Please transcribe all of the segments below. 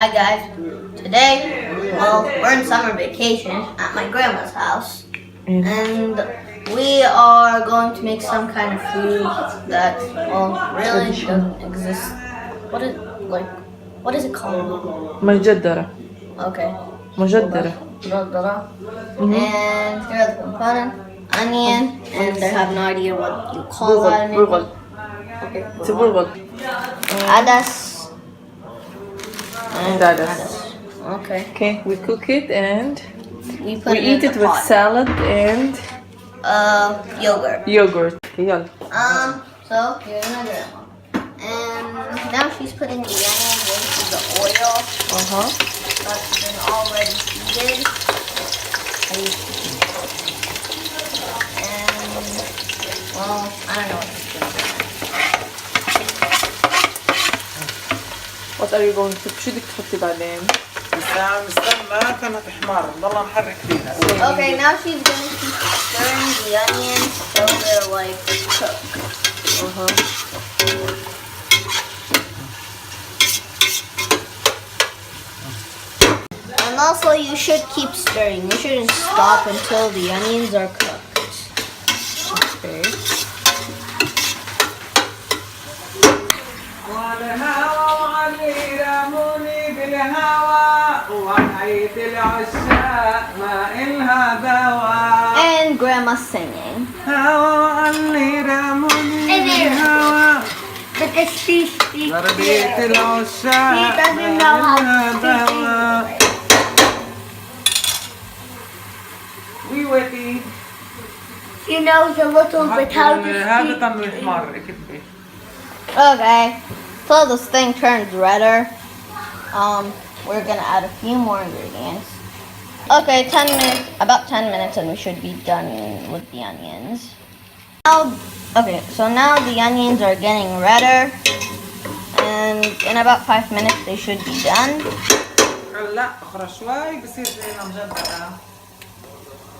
Hi guys, today, we're in summer vacation at my grandma's house and we are going to make some kind of food that, really doesn't exist. What is it called? مجدرة. Okay. مجدرة. مجدرة. And here are the components: onion, and I have no idea what you call that in English. Okay. It's a burgle. Adas. And adas. Okay. Okay, we cook it and we eat it with salad and yogurt. Okay, يلا. So here's my grandma. And now she's putting the onions into the oil. That's been already heated. And I don't know what she's doing. What are you going to شو بدك تحطي بعدين؟ نستنى كانت تحمر نضلنا نحرك فيها. Okay, now she's going to keep stirring the onions till they're like cooked. And also you should keep stirring. You shouldn't stop until the onions are cooked. Okay. And grandma's singing. Because she doesn't know how to sing. She knows a little bit how to speak. Okay, so this thing turns redder. We're gonna add a few more ingredients. Okay, about 10 minutes and we should be done with the onions. So now the onions are getting redder and in about 5 minutes they should be done.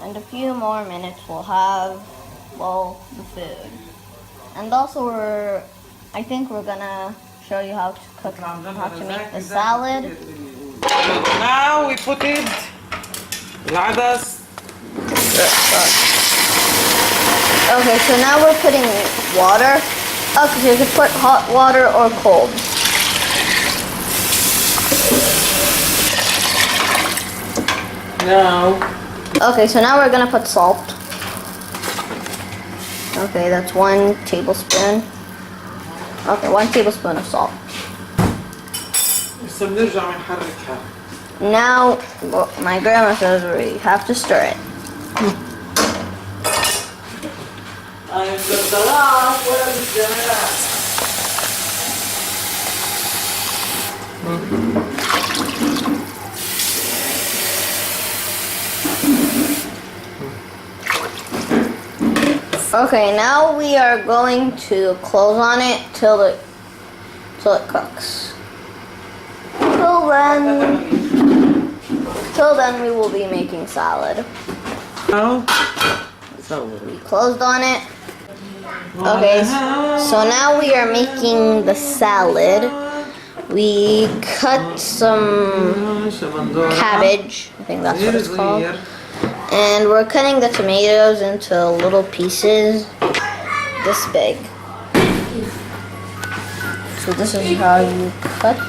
And a few more minutes we'll have, the food. And also I think we're gonna show you how to make the salad. Now we put it العدس. Okay, so now we're putting water. Okay, so you can put hot water or cold. Now. Okay, so now we're gonna put salt. Okay, that's 1 tablespoon. Okay, 1 tablespoon of salt. Now, my grandma says we have to stir it. Okay, now we are going to close on it till it cooks. Till then we will be making salad. We closed on it. Okay, so now we are making the salad. We cut some cabbage, I think that's what it's called. And we're cutting the tomatoes into little pieces this big. So this is how you cut.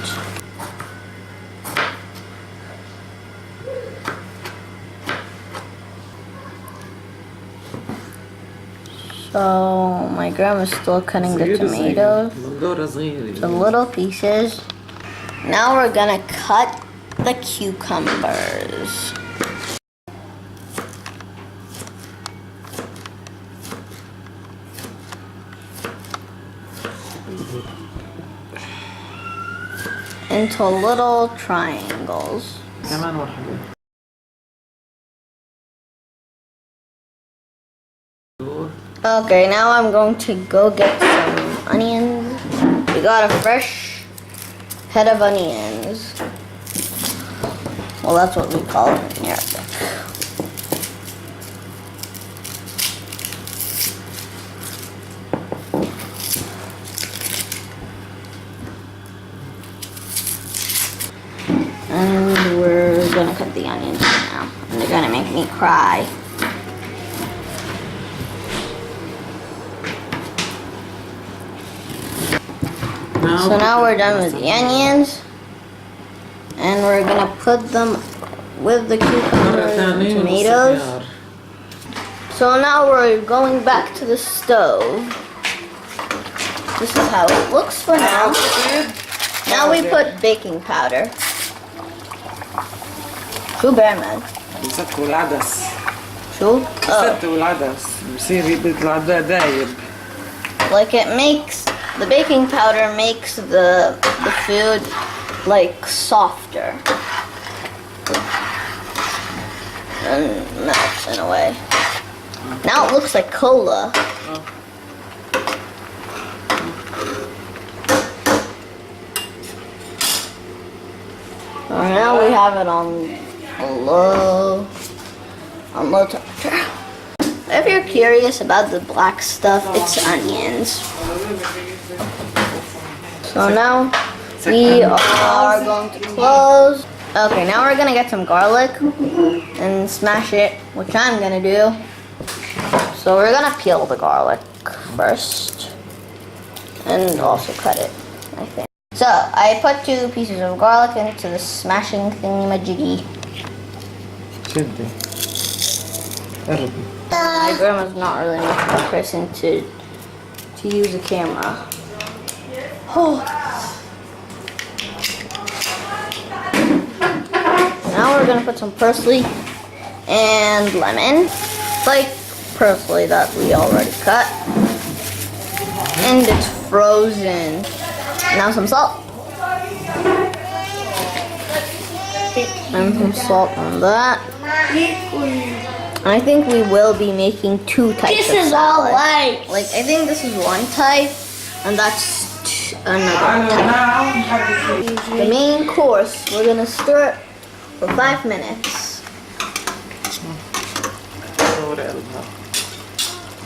So my grandma's still cutting the tomatoes to little pieces. Now we're gonna cut the cucumbers. Into little triangles. Okay, now I'm going to go get some onions. We got a fresh head of onions. Well, that's what we call it in Arabic. gonna cut the onions now. And they're gonna make me cry. So now we're done with the onions. And we're gonna put them with the cucumbers and tomatoes. So now we're going back to the stove. This is how it looks for now. Now we put baking powder. شو بيعمل؟ بسكوا العدس. شو؟ بسكوا العدس بصير بيطلع دايب. Like it makes, the baking powder makes the food like softer. And melts in a way. Now it looks like cola. Now we have it on low temperature. If you're curious about the black stuff, it's onions. So now we are going to close. Okay, now we're gonna get some garlic and smash it, which I'm gonna do. So we're gonna peel the garlic first and also cut it, I think. So I put 2 pieces of garlic into the smashing thingy-majiggy. My grandma's not really much of a person to use a camera. Oh. Now we're gonna put some parsley and lemon, like parsley that we already cut, and it's frozen. Now some salt. And some salt on that. And I think we will be making 2 types of salad. This is all right. Like I think this is one type, and that's another type. The main course, we're gonna stir it for 5 minutes.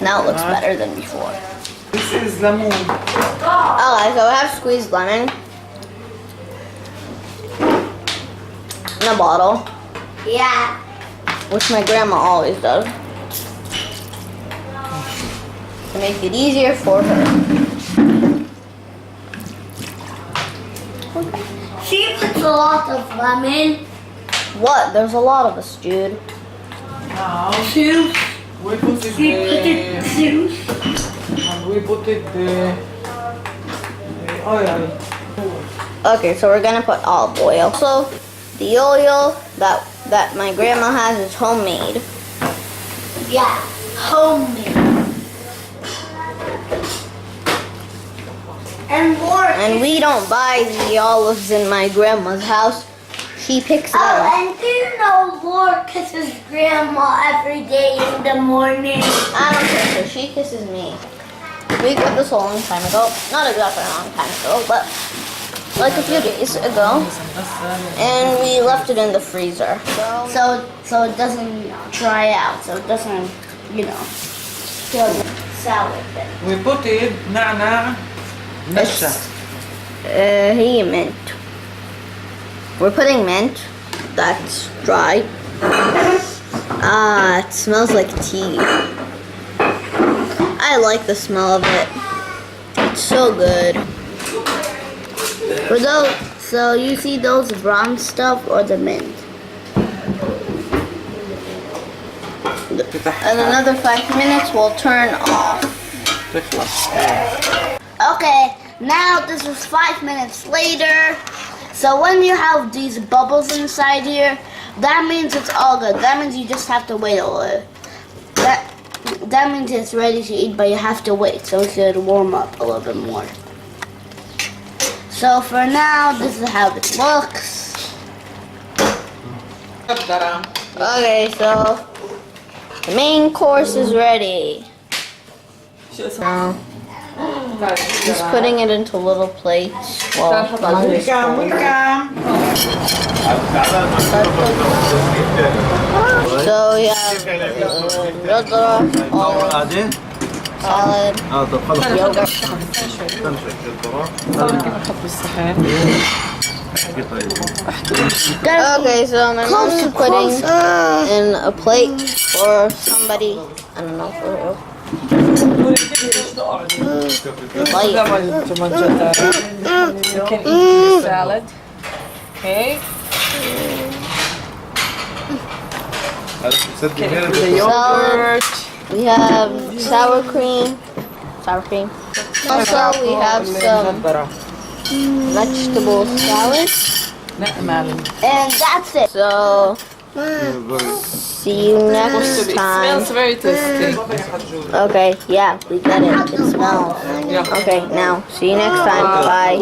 Now it looks better than before. This is lemon. Okay, so I have squeezed lemon in a bottle. Yeah. Which my grandma always does. To make it easier for her. She puts a lot of lemon. What? There's a lot of us, Jude. No. Juice. We put it juice. And we put it the oil. Okay, so we're gonna put olive oil. So the oil that my grandma has is homemade. Yeah, homemade. And we don't buy the olives in my grandma's house. She picks it out. And do you know Laura kisses Grandma every day in the morning? I don't think so. She kisses me. We got this a long time ago. Not exactly a long time ago, but like a few days ago. And we left it in the freezer. So it doesn't dry out. So it doesn't, kill the salad then. We put it na'na nashta. Hey, mint. We're putting mint. That's dry. Ah, it smells like tea. I like the smell of it. It's so good. For those, so you see those brown stuff or the mint? And another 5 minutes we'll turn off. Okay, now this is 5 minutes later. So when you have these bubbles inside here, that means it's all good. That means you just have to wait a little. That means it's ready to eat, but you have to wait so it should warm up a little bit more. So for now, this is how it looks. Okay, so the main course is ready. Now, just putting it into little plates. Well, so we have mujadara, salad, yogurt. Okay, so my mom's putting in a plate for somebody. I don't know for who. Plate. مجدرة. You can eat the salad. Okay. Okay, the yogurt. We have sour cream. Also, we have some مجدرة. vegetable salad. نعمل. And that's it. So, see you next It time. smells very tasty. Okay, yeah, we get it. It smells. Yeah. Okay, now, see you next time. Bye.